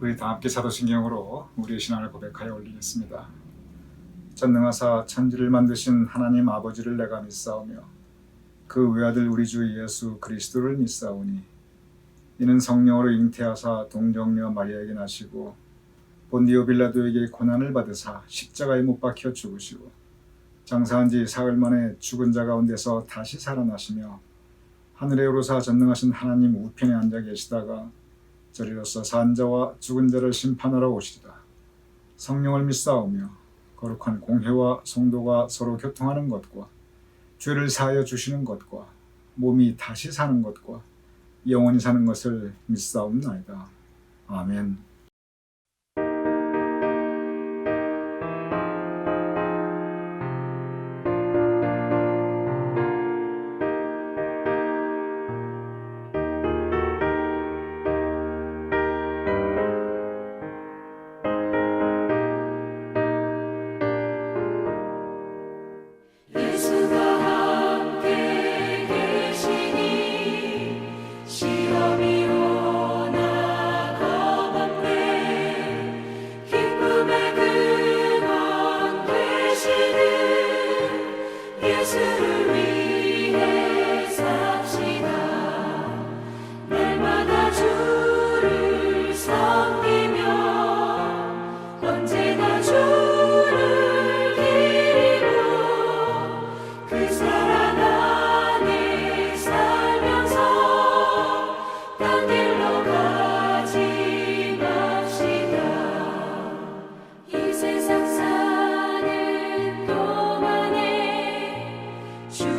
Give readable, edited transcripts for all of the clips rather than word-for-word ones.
우리 다 함께 사도신경으로 우리의 신앙을 고백하여 올리겠습니다. 전능하사 천지를 만드신 하나님 아버지를 내가 믿사오며 그 외아들 우리 주 예수 그리스도를 믿사오니 이는 성령으로 잉태하사 동정녀 마리아에게 나시고 본디오 빌라도에게 고난을 받으사 십자가에 못 박혀 죽으시고 장사한 지 사흘 만에 죽은 자 가운데서 다시 살아나시며 하늘에 오르사 전능하신 하나님 우편에 앉아 계시다가 저리로서 산 자와 죽은 자를 심판하러 오시리라. 성령을 믿사오며 거룩한 공회와 성도가 서로 교통하는 것과 죄를 사하여 주시는 것과 몸이 다시 사는 것과 영원히 사는 것을 믿사옵나이다. 아멘. 주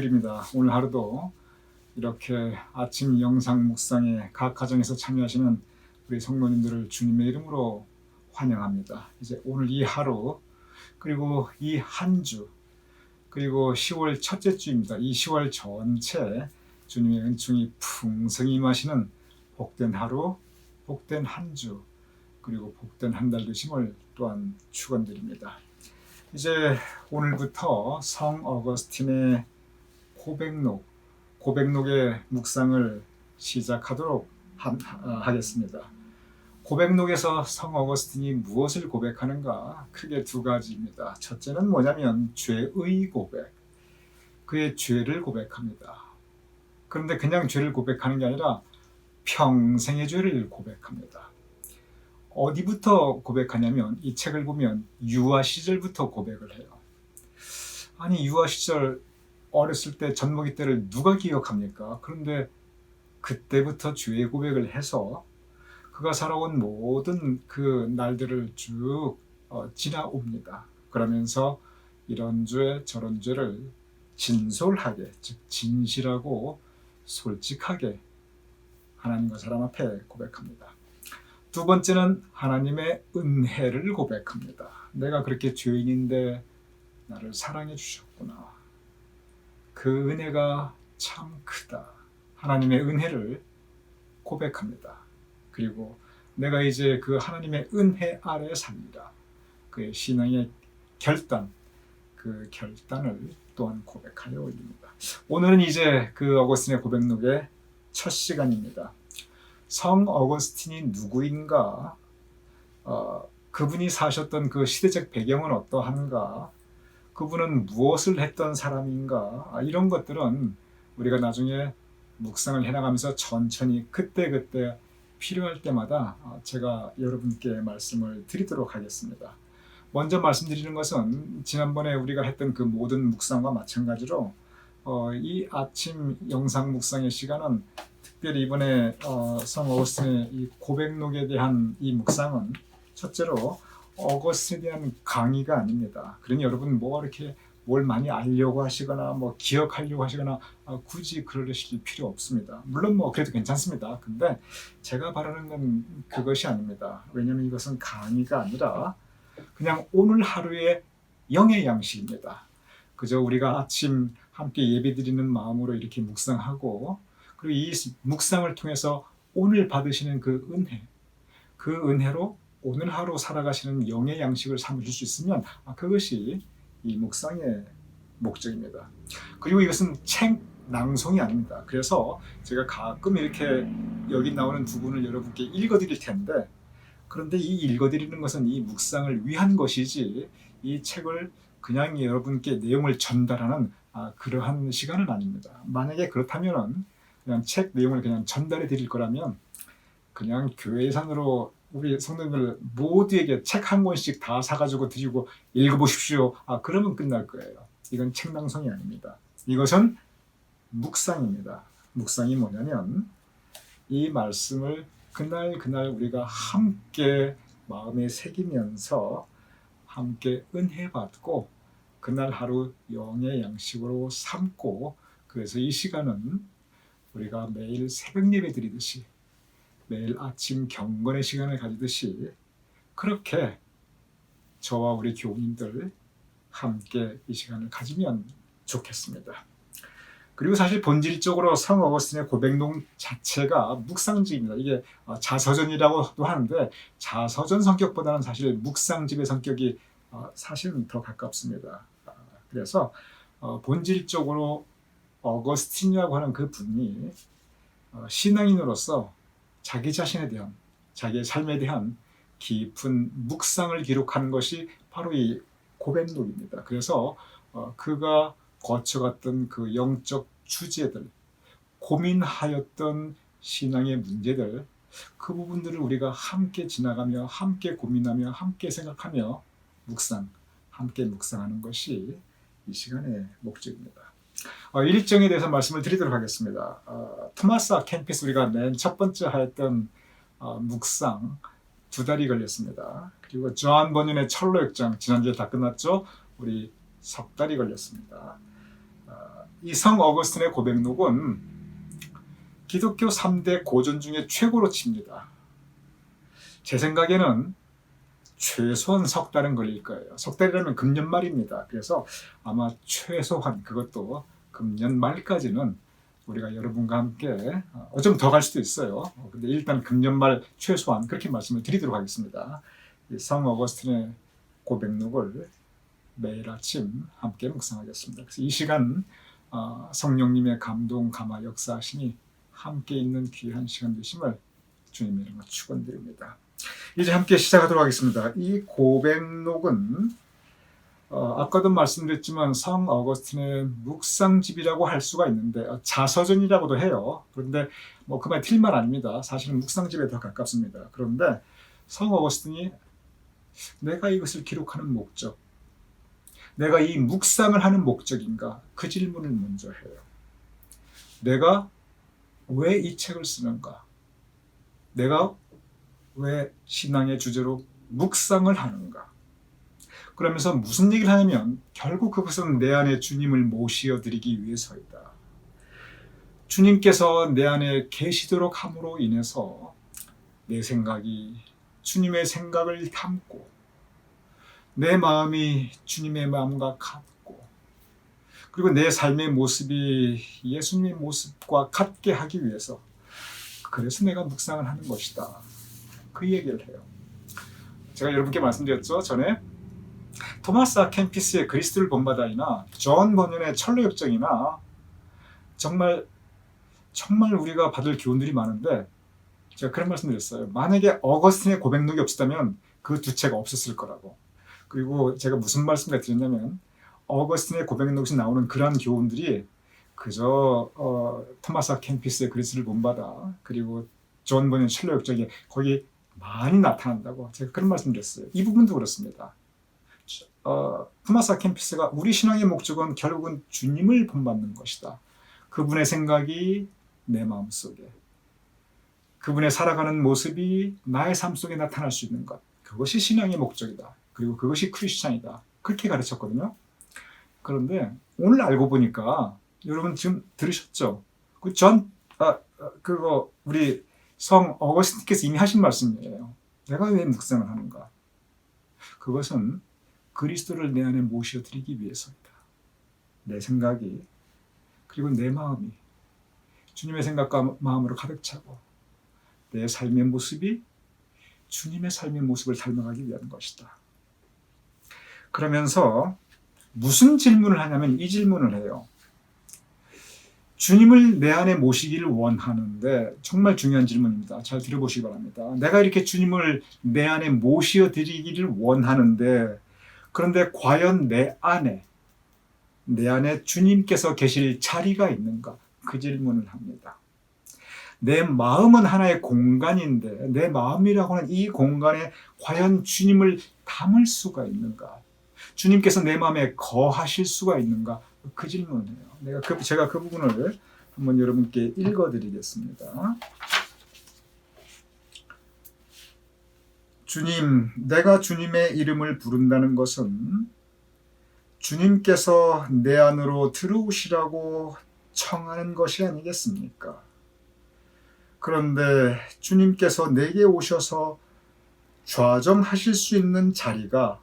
축원드립니다. 오늘 하루도 이렇게 아침 영상 묵상에 각 가정에서 참여하시는 우리 성도님들을 주님의 이름으로 환영합니다. 이제 오늘 이 하루, 그리고 이 한 주, 그리고 10월 첫째 주입니다. 이 10월 전체 주님의 은총이 풍성히 임하시는 복된 하루, 복된 한 주, 그리고 복된 한 달 되심을 또한 축원드립니다. 이제 오늘부터 성 어거스틴의 고백록의 묵상을 시작하도록 하겠습니다. 고백록에서 성 어거스틴이 무엇을 고백하는가? 크게 두 가지입니다. 첫째는 뭐냐면 죄의 고백, 그의 죄를 고백합니다. 그런데 그냥 죄를 고백하는 게 아니라 평생의 죄를 고백합니다. 어디부터 고백하냐면 이 책을 보면 유아 시절부터 고백을 해요. 아니, 유아 시절 어렸을 때 젖먹이 때를 누가 기억합니까? 그런데 그때부터 죄의 고백을 해서 그가 살아온 모든 그 날들을 쭉 지나옵니다. 그러면서 이런 죄 저런 죄를 진솔하게, 즉 진실하고 솔직하게 하나님과 사람 앞에 고백합니다. 두 번째는 하나님의 은혜를 고백합니다. 내가 그렇게 죄인인데 나를 사랑해 주셨구나. 그 은혜가 참 크다. 하나님의 은혜를 고백합니다. 그리고 내가 이제 그 하나님의 은혜 아래 삽니다. 그의 신앙의 결단, 그 결단을 또한 고백하여 올립니다. 오늘은 이제 그 어거스틴의 고백록의 첫 시간입니다. 성 어거스틴이 누구인가? 그분이 사셨던 그 시대적 배경은 어떠한가? 그분은 무엇을 했던 사람인가? 이런 것들은 우리가 나중에 묵상을 해나가면서 천천히 그때그때 필요할 때마다 제가 여러분께 말씀을 드리도록 하겠습니다. 먼저 말씀드리는 것은 지난번에 우리가 했던 그 모든 묵상과 마찬가지로 이 아침 영상 묵상의 시간은 특별히 이번에 성 어거스틴의 이 고백록에 대한 이 묵상은 첫째로 어거스틴에 대한 강의가 아닙니다. 그러니 여러분 뭐 이렇게 뭘 많이 알려고 하시거나 뭐 기억하려고 하시거나 굳이 그러실 필요 없습니다. 물론 뭐 그래도 괜찮습니다. 근데 제가 바라는 건 그것이 아닙니다. 왜냐하면 이것은 강의가 아니라 그냥 오늘 하루의 영의 양식입니다. 그저 우리가 아침 함께 예배드리는 마음으로 이렇게 묵상하고, 그리고 이 묵상을 통해서 오늘 받으시는 그 은혜, 그 은혜로 오늘 하루 살아가시는 영의 양식을 삼으실 수 있으면 그것이 이 묵상의 목적입니다. 그리고 이것은 책 낭송이 아닙니다. 그래서 제가 가끔 이렇게 여기 나오는 두 분을 여러분께 읽어드릴 텐데, 그런데 이 읽어드리는 것은 이 묵상을 위한 것이지 이 책을 그냥 여러분께 내용을 전달하는 그러한 시간은 아닙니다. 만약에 그렇다면 그냥 책 내용을 그냥 전달해 드릴 거라면 그냥 교회 예산으로 우리 성도님들 모두에게 책 한 권씩 다 사가지고 드리고 읽어보십시오. 그러면 끝날 거예요. 이건 책 낭송이 아닙니다. 이것은 묵상입니다. 묵상이 뭐냐면 이 말씀을 그날 우리가 함께 마음에 새기면서 함께 은혜 받고 그날 하루 영의 양식으로 삼고, 그래서 이 시간은 우리가 매일 새벽 예배 드리듯이 매일 아침 경건의 시간을 가지듯이 그렇게 저와 우리 교우님들 함께 이 시간을 가지면 좋겠습니다. 그리고 사실 본질적으로 성 어거스틴의 고백록 자체가 묵상집입니다. 이게 자서전이라고도 하는데 자서전 성격보다는 사실 묵상집의 성격이 사실은 더 가깝습니다. 그래서 본질적으로 어거스틴이라고 하는 그 분이 신앙인으로서 자기 자신에 대한, 자기의 삶에 대한 깊은 묵상을 기록하는 것이 바로 이 고백록입니다. 그래서 그가 거쳐갔던 그 영적 주제들, 고민하였던 신앙의 문제들, 그 부분들을 우리가 함께 지나가며 함께 고민하며 함께 생각하며 함께 묵상하는 것이 이 시간의 목적입니다. 일정에 대해서 말씀을 드리도록 하겠습니다. 토마스 아 캠피스 우리가 맨 첫 번째 하였던 묵상 2달이 걸렸습니다. 그리고 조한 번연의 철로 역정 지난주에 다 끝났죠. 우리 3달이 걸렸습니다. 이 성 어거스틴의 고백록은 기독교 3대 고전 중에 최고로 칩니다. 제 생각에는 최소한 석 달은 걸릴 거예요. 석 달이라면 금년 말입니다. 그래서 아마 최소한 그것도 금년 말까지는 우리가 여러분과 함께 좀 더 갈 수도 있어요. 근데 일단 금년 말 최소한 그렇게 말씀을 드리도록 하겠습니다. 이 성 어거스틴의 고백록을 매일 아침 함께 묵상하겠습니다. 그래서 이 시간 성령님의 감동, 감화, 역사하시니 함께 있는 귀한 시간 되심을 주님의 이름으로 축원드립니다. 이제 함께 시작하도록 하겠습니다. 이 고백록은 아까도 말씀드렸지만 성 어거스틴의 묵상집이라고 할 수가 있는데 자서전이라고도 해요. 그런데 뭐 그 말 틀린 말 아닙니다. 사실은 묵상집에 더 가깝습니다. 그런데 성 어거스틴이 내가 이것을 기록하는 목적, 내가 이 묵상을 하는 목적인가? 그 질문을 먼저 해요. 내가 왜 이 책을 쓰는가? 내가 왜 신앙의 주제로 묵상을 하는가? 그러면서 무슨 얘기를 하냐면 결국 그것은 내 안에 주님을 모시어드리기 위해서이다. 주님께서 내 안에 계시도록 함으로 인해서 내 생각이 주님의 생각을 담고 내 마음이 주님의 마음과 같고 그리고 내 삶의 모습이 예수님의 모습과 같게 하기 위해서 그래서 내가 묵상을 하는 것이다. 그 얘기를 해요. 제가 여러분께 말씀드렸죠. 전에 토마스 아 캠피스의 그리스도를 본받아이나 존 번연의 철로역정이나 정말 우리가 받을 교훈들이 많은데 제가 그런 말씀드렸어요. 만약에 어거스틴의 고백록이 없었다면 그 두 책 없었을 거라고. 그리고 제가 무슨 말씀을 드렸냐면 어거스틴의 고백록에서 나오는 그러한 교훈들이 그저 토마스 아 캠피스의 그리스도를 본받아 그리고 존 번연의 철로역정이 거기 많이 나타난다고 제가 그런 말씀드렸어요. 이 부분도 그렇습니다. 토마스 아 캠피스가 우리 신앙의 목적은 결국은 주님을 본받는 것이다. 그분의 생각이 내 마음속에 그분의 살아가는 모습이 나의 삶 속에 나타날 수 있는 것 그것이 신앙의 목적이다. 그리고 그것이 크리스찬이다. 그렇게 가르쳤거든요. 그런데 오늘 알고 보니까 여러분 지금 들으셨죠? 그거 우리 성 어거스틴께서 이미 하신 말씀이에요. 내가 왜 묵상을 하는가? 그것은 그리스도를 내 안에 모셔드리기 위해서이다. 내 생각이 그리고 내 마음이 주님의 생각과 마음으로 가득 차고 내 삶의 모습이 주님의 삶의 모습을 닮아가기 위한 것이다. 그러면서 무슨 질문을 하냐면 이 질문을 해요. 주님을 내 안에 모시기를 원하는데 정말 중요한 질문입니다. 잘 들어보시기 바랍니다. 내가 이렇게 주님을 내 안에 모셔드리기를 원하는데 그런데 과연 내 안에 주님께서 계실 자리가 있는가? 그 질문을 합니다. 내 마음은 하나의 공간인데 내 마음이라고 하는 이 공간에 과연 주님을 담을 수가 있는가? 주님께서 내 마음에 거하실 수가 있는가? 그 질문을 해요. 제가 그 부분을 한번 여러분께 읽어드리겠습니다. 주님, 내가 주님의 이름을 부른다는 것은 주님께서 내 안으로 들어오시라고 청하는 것이 아니겠습니까? 그런데 주님께서 내게 오셔서 좌정하실 수 있는 자리가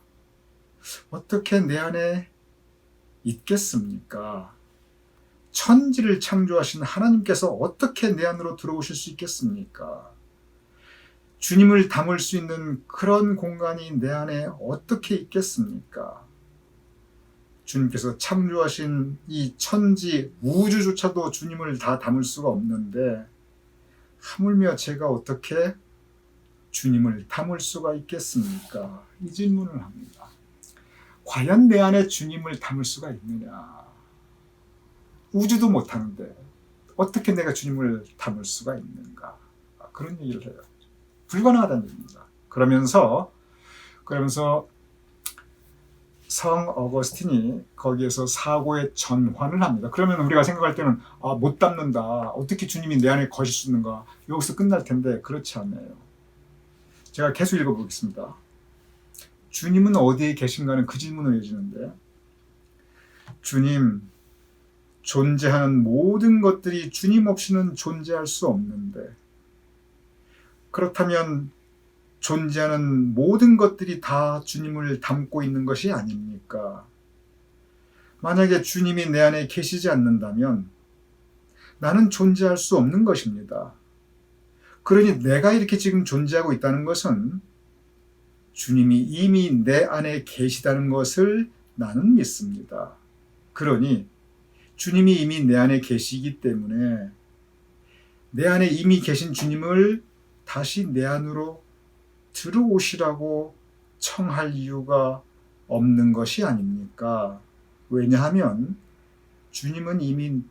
어떻게 내 안에 있겠습니까? 천지를 창조하신 하나님께서 어떻게 내 안으로 들어오실 수 있겠습니까? 주님을 담을 수 있는 그런 공간이 내 안에 어떻게 있겠습니까? 주님께서 창조하신 이 천지 우주조차도 주님을 다 담을 수가 없는데 하물며 제가 어떻게 주님을 담을 수가 있겠습니까? 이 질문을 합니다. 과연 내 안에 주님을 담을 수가 있느냐? 우주도 못하는데 어떻게 내가 주님을 담을 수가 있는가? 그런 얘기를 해요. 불가능하다는 얘기입니다. 그러면서 성 어거스틴이 거기에서 사고의 전환을 합니다. 그러면 우리가 생각할 때는 못 담는다. 어떻게 주님이 내 안에 거실 수 있는가? 여기서 끝날 텐데 그렇지 않아요. 제가 계속 읽어보겠습니다. 주님은 어디에 계신가는 그 질문을 해주는데 주님, 존재하는 모든 것들이 주님 없이는 존재할 수 없는데, 그렇다면 존재하는 모든 것들이 다 주님을 담고 있는 것이 아닙니까? 만약에 주님이 내 안에 계시지 않는다면 나는 존재할 수 없는 것입니다. 그러니 내가 이렇게 지금 존재하고 있다는 것은 주님이 이미 내 안에 계시다는 것을 나는 믿습니다. 그러니 주님이 이미 내 안에 계시기 때문에 내 안에 이미 계신 주님을 다시 내 안으로 들어오시라고 청할 이유가 없는 것이 아닙니까? 왜냐하면 주님은 이미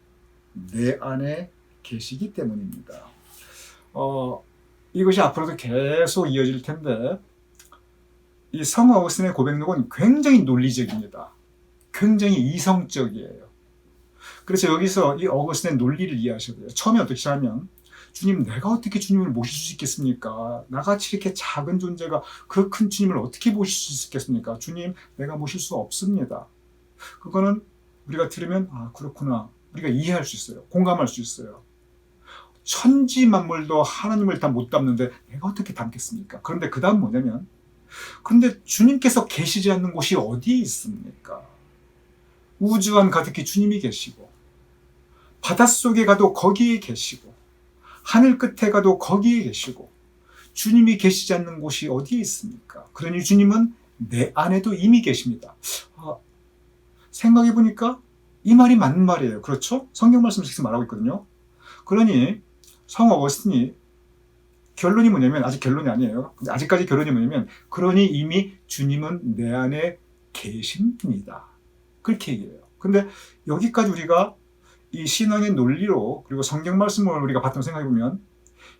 내 안에 계시기 때문입니다. 이것이 앞으로도 계속 이어질 텐데, 이 성 어거스틴의 고백록은 굉장히 논리적입니다. 굉장히 이성적이에요. 그래서 여기서 이 어거스틴의 논리를 이해하셔야 돼요. 처음에 어떻게 시작하면, 주님, 내가 어떻게 주님을 모실 수 있겠습니까? 나같이 이렇게 작은 존재가 그 큰 주님을 어떻게 모실 수 있겠습니까? 주님, 내가 모실 수 없습니다. 그거는 우리가 들으면, 아, 그렇구나. 우리가 이해할 수 있어요. 공감할 수 있어요. 천지 만물도 하나님을 다 못 담는데 내가 어떻게 담겠습니까? 그런데 그 다음 뭐냐면, 그런데 주님께서 계시지 않는 곳이 어디에 있습니까? 우주 안 가득히 주님이 계시고, 바닷속에 가도 거기에 계시고, 하늘 끝에 가도 거기에 계시고, 주님이 계시지 않는 곳이 어디에 있습니까? 그러니 주님은 내 안에도 이미 계십니다. 생각해보니까 이 말이 맞는 말이에요. 그렇죠? 성경 말씀에서 말하고 있거든요. 그러니 성 어거스틴이 결론이 뭐냐면, 아직 결론이 아니에요. 근데 아직까지 결론이 뭐냐면, 그러니 이미 주님은 내 안에 계십니다. 그렇게 얘기해요. 근데 여기까지 우리가 이 신앙의 논리로, 그리고 성경 말씀을 우리가 봤던 생각해보면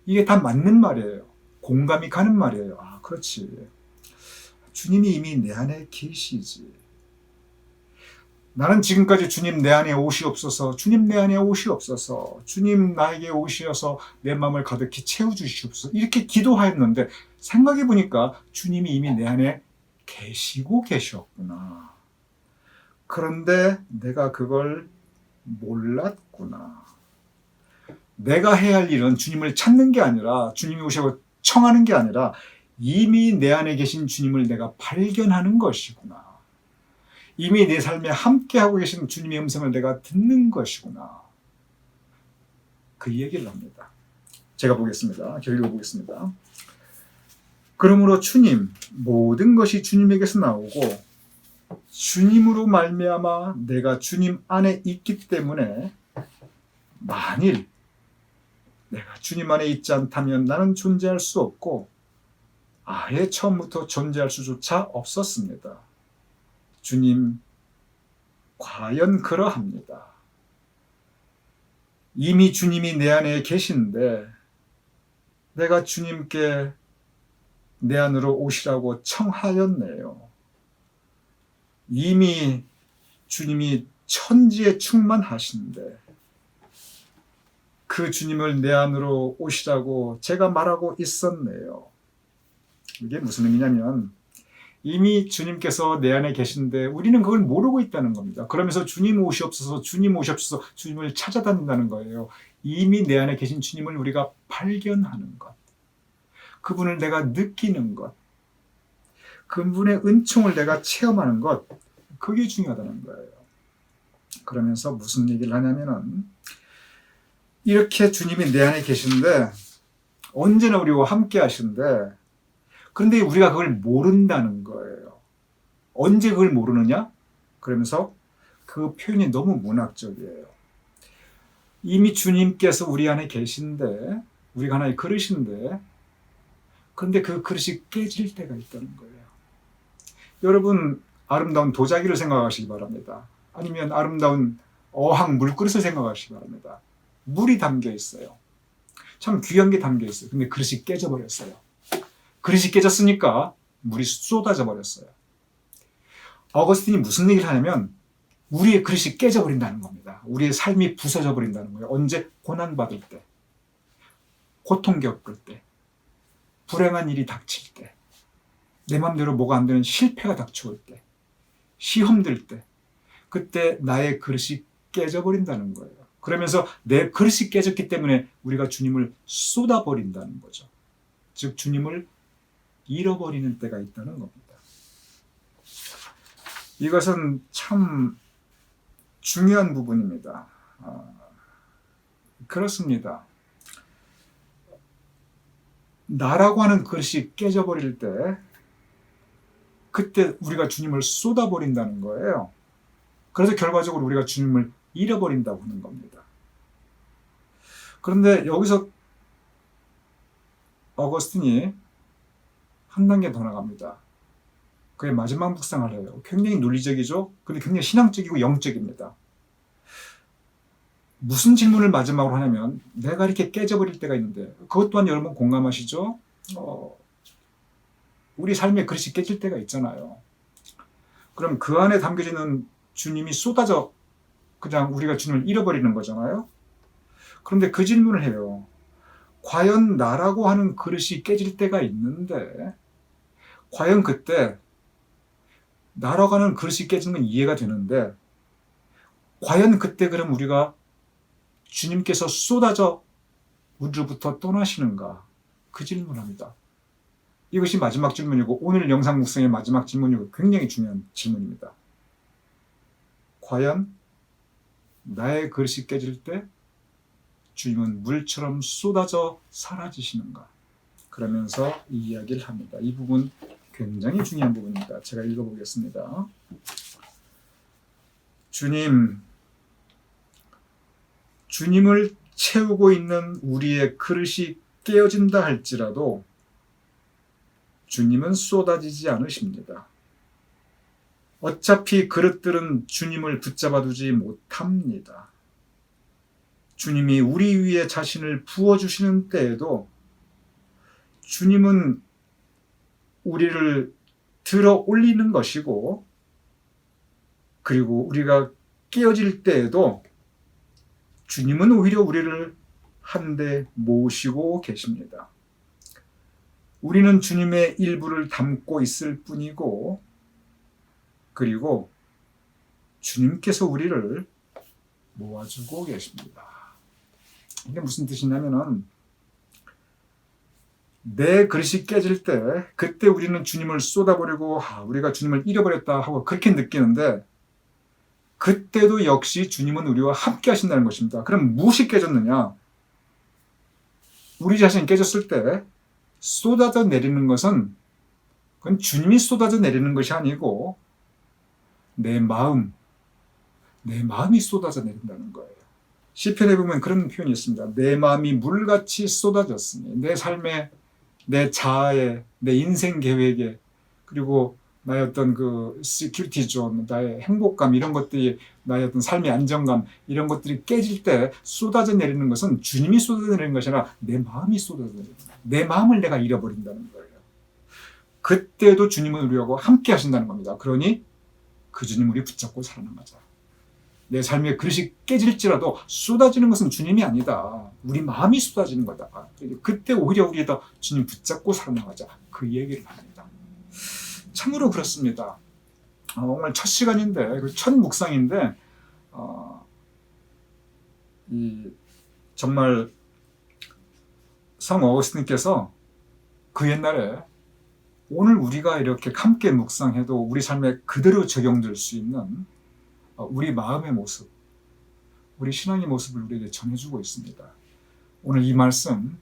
이게 다 맞는 말이에요. 공감이 가는 말이에요. 아, 그렇지. 주님이 이미 내 안에 계시지. 나는 지금까지 주님 내 안에 오시옵소서, 주님 내 안에 오시옵소서, 주님 나에게 오시어서 내 마음을 가득히 채워주시옵소서, 이렇게 기도하였는데, 생각해보니까 주님이 이미 내 안에 계시고 계셨구나. 그런데 내가 그걸 몰랐구나. 내가 해야 할 일은 주님을 찾는 게 아니라, 주님이 오시고 청하는 게 아니라 이미 내 안에 계신 주님을 내가 발견하는 것이구나. 이미 내 삶에 함께하고 계신 주님의 음성을 내가 듣는 것이구나. 그 얘기를 합니다. 제가 보겠습니다. 읽어보겠습니다. 그러므로 주님, 모든 것이 주님에게서 나오고 주님으로 말미암아 내가 주님 안에 있기 때문에, 만일 내가 주님 안에 있지 않다면 나는 존재할 수 없고 아예 처음부터 존재할 수조차 없었습니다. 주님, 과연 그러합니다. 이미 주님이 내 안에 계신데 내가 주님께 내 안으로 오시라고 청하였네요. 이미 주님이 천지에 충만하신데 그 주님을 내 안으로 오시라고 제가 말하고 있었네요. 이게 무슨 의미냐면, 이미 주님께서 내 안에 계신데 우리는 그걸 모르고 있다는 겁니다. 그러면서 주님 오시옵소서, 주님 오시옵소서, 주님을 찾아다닌다는 거예요. 이미 내 안에 계신 주님을 우리가 발견하는 것, 그분을 내가 느끼는 것, 그분의 은총을 내가 체험하는 것, 그게 중요하다는 거예요. 그러면서 무슨 얘기를 하냐면은, 이렇게 주님이 내 안에 계신데 언제나 우리와 함께 하신데, 그런데 우리가 그걸 모른다는 거예요. 언제 그걸 모르느냐? 그러면서 그 표현이 너무 문학적이에요. 이미 주님께서 우리 안에 계신데, 우리가 하나의 그릇인데, 그런데 그 그릇이 깨질 때가 있다는 거예요. 여러분, 아름다운 도자기를 생각하시기 바랍니다. 아니면 아름다운 어항 물그릇을 생각하시기 바랍니다. 물이 담겨 있어요. 참 귀한 게 담겨 있어요. 근데 그릇이 깨져버렸어요. 그릇이 깨졌으니까 물이 쏟아져 버렸어요. 어거스틴이 무슨 얘기를 하냐면, 우리의 그릇이 깨져버린다는 겁니다. 우리의 삶이 부서져 버린다는 거예요. 언제? 고난받을 때, 고통 겪을 때, 불행한 일이 닥칠 때, 내 맘대로 뭐가 안 되는 실패가 닥쳐올 때, 시험 들 때, 그때 나의 그릇이 깨져버린다는 거예요. 그러면서 내 그릇이 깨졌기 때문에 우리가 주님을 쏟아버린다는 거죠. 즉 주님을 잃어버리는 때가 있다는 겁니다. 이것은 참 중요한 부분입니다. 그렇습니다. 나라고 하는 그릇이 깨져버릴 때 그때 우리가 주님을 쏟아버린다는 거예요. 그래서 결과적으로 우리가 주님을 잃어버린다고 하는 겁니다. 그런데 여기서 어거스틴이 한 단계 더 나갑니다. 그의 마지막 묵상을 해요. 굉장히 논리적이죠. 근데 굉장히 신앙적이고 영적입니다. 무슨 질문을 마지막으로 하냐면 내가 이렇게 깨져버릴 때가 있는데 그것 또한 여러분 공감하시죠? 우리 삶의 그릇이 깨질 때가 있잖아요. 그럼 그 안에 담겨져 있는 주님이 쏟아져 그냥 우리가 주님을 잃어버리는 거잖아요. 그런데 그 질문을 해요. 과연 나라고 하는 그릇이 깨질 때가 있는데 과연 그때 나라고 하는 그릇이 깨지는 건 이해가 되는데 과연 그때 그럼 우리가 주님께서 쏟아져 우리로부터 떠나시는가? 그 질문합니다. 이것이 마지막 질문이고 오늘 영상 묵상의 마지막 질문이고 굉장히 중요한 질문입니다. 과연 나의 그릇이 깨질 때 주님은 물처럼 쏟아져 사라지시는가? 그러면서 이 이야기를 합니다. 이 부분 굉장히 중요한 부분입니다. 제가 읽어보겠습니다. 주님을 채우고 있는 우리의 그릇이 깨어진다 할지라도 주님은 쏟아지지 않으십니다. 어차피 그릇들은 주님을 붙잡아 두지 못합니다. 주님이 우리 위에 자신을 부어주시는 때에도 주님은 우리를 들어 올리는 것이고 그리고 우리가 깨어질 때에도 주님은 오히려 우리를 한데 모시고 계십니다. 우리는 주님의 일부를 담고 있을 뿐이고 그리고 주님께서 우리를 모아주고 계십니다. 이게 무슨 뜻이냐면은 내 그릇이 깨질 때 그때 우리는 주님을 쏟아버리고 우리가 주님을 잃어버렸다 하고 그렇게 느끼는데 그때도 역시 주님은 우리와 함께 하신다는 것입니다. 그럼 무엇이 깨졌느냐? 우리 자신이 깨졌을 때 쏟아져 내리는 것은 그건 주님이 쏟아져 내리는 것이 아니고 내 마음이 쏟아져 내린다는 거예요. 시편에 보면 그런 표현이 있습니다. 내 마음이 물같이 쏟아졌으니 내 삶에 내 자아에 내 인생 계획에 그리고 나의 어떤 그 시큐리티 존, 나의 행복감 이런 것들이 나의 어떤 삶의 안정감 이런 것들이 깨질 때 쏟아져 내리는 것은 주님이 쏟아져 내리는 것이 아니라 내 마음이 쏟아져 내리는 거예요. 내 마음을 내가 잃어버린다는 거예요. 그때도 주님은 우리하고 함께 하신다는 겁니다. 그러니 그 주님 우리 붙잡고 살아남아자. 내 삶의 그릇이 깨질지라도 쏟아지는 것은 주님이 아니다. 우리 마음이 쏟아지는 거다. 그때 오히려 우리가 주님 붙잡고 살아나가자. 그 얘기를 합니다. 참으로 그렇습니다. 오늘 첫 시간인데, 첫 묵상인데, 정말 성 어거스틴께서 그 옛날에 오늘 우리가 이렇게 함께 묵상해도 우리 삶에 그대로 적용될 수 있는 우리 마음의 모습, 우리 신앙의 모습을 우리에게 전해주고 있습니다. 오늘 이 말씀,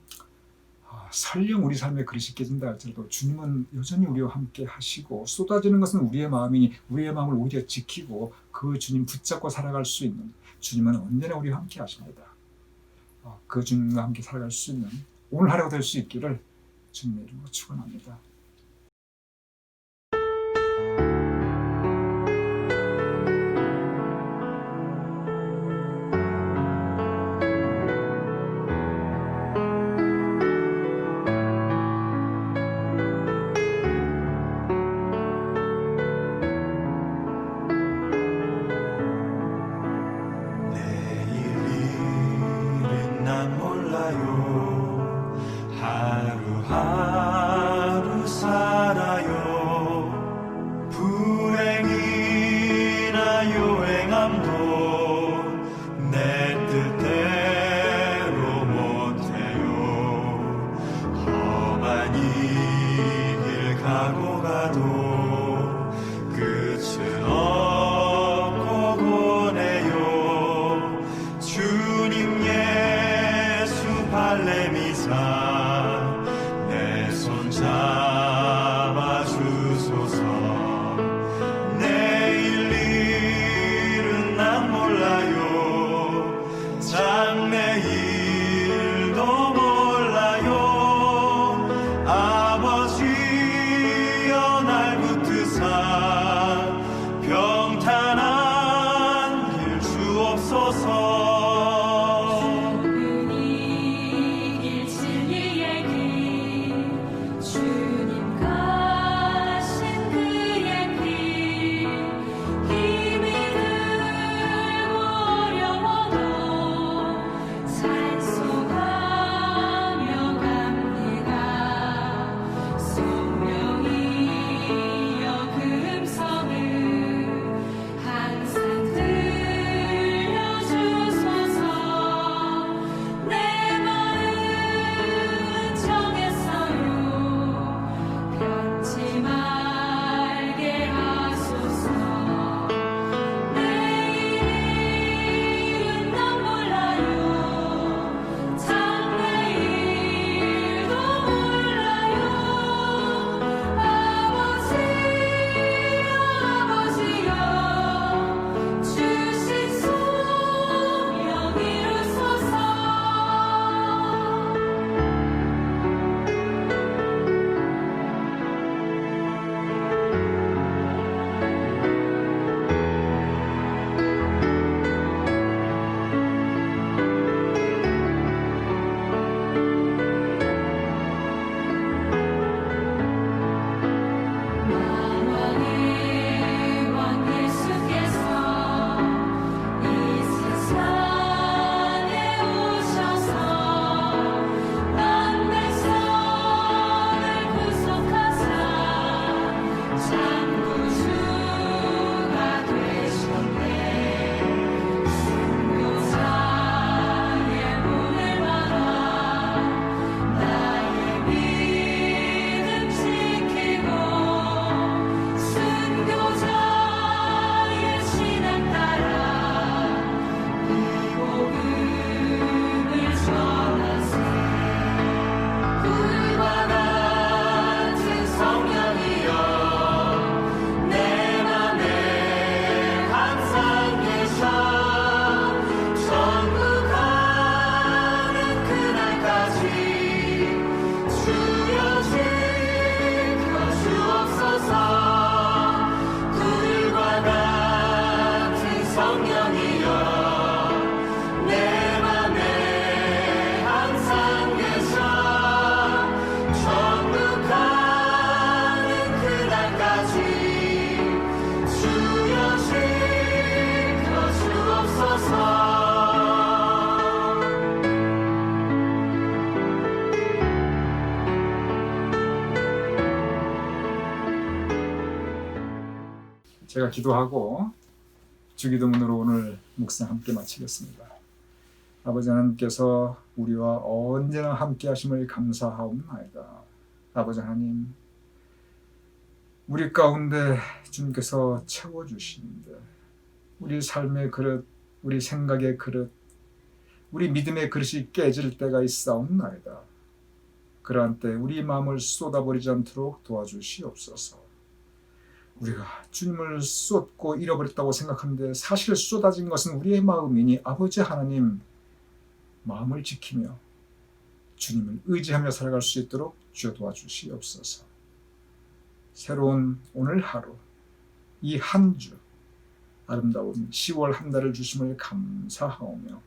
설령 우리 삶의 그릇이 깨진다 할지라도 주님은 여전히 우리와 함께 하시고 쏟아지는 것은 우리의 마음이니 우리의 마음을 오히려 지키고 그 주님 붙잡고 살아갈 수 있는 주님은 언제나 우리와 함께 하십니다. 그 주님과 함께 살아갈 수 있는 오늘 하루가 될 수 있기를 주님의 이름으로 축원합니다. 하루하루 살아요. 불행이나 요행함도 이 길 가고 가도 끝은 없고 보내요. 주님 예수 발레미사 내 손 잡아주소서. 내일 일은 난 몰라요. 장래일도 몰라요. 아버지여 날 붙드사 평탄한 길 주옵소서. 제가 기도하고 주기도문으로 오늘 묵상 함께 마치겠습니다. 아버지 하나님께서 우리와 언제나 함께 하심을 감사하옵나이다. 아버지 하나님, 우리 가운데 주님께서 채워주시는데 우리 삶의 그릇, 우리 생각의 그릇, 우리 믿음의 그릇이 깨질 때가 있사옵나이다. 그러한 때 우리 마음을 쏟아버리지 않도록 도와주시옵소서. 우리가 주님을 쏟고 잃어버렸다고 생각하는데 사실 쏟아진 것은 우리의 마음이니 아버지 하나님, 마음을 지키며 주님을 의지하며 살아갈 수 있도록 주여 도와주시옵소서. 새로운 오늘 하루, 이 한 주, 아름다운 10월 한 달을 주심을 감사하오며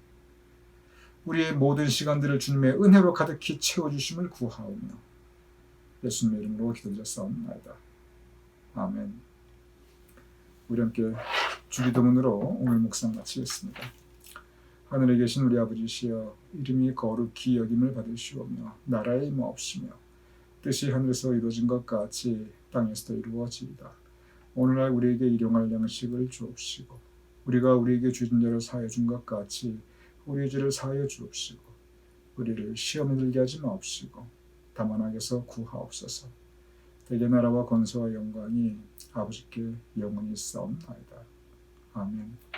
우리의 모든 시간들을 주님의 은혜로 가득히 채워주심을 구하오며 예수님의 이름으로 기도드렸사옵나이다. 아멘. 우리 함께 주기도문으로 오늘 묵상 마치겠습니다. 하늘에 계신 우리 아버지시여, 이름이 거룩히 여김을 받으시오며 나라의 임하옵시며 뜻이 하늘에서 이루어진 것 같이 땅에서도 이루어지이다. 오늘날 우리에게 일용할 양식을 주옵시고 우리가 우리에게 주신 죄를 사하여 준 것 같이 우리의 죄를 사하여 주옵시고 우리를 시험에 들게 하지 마옵시고 다만 악에서 구하옵소서. 대개 나라와 권세와 영광이 아버지께 영원히 있사옵나이다. 아멘.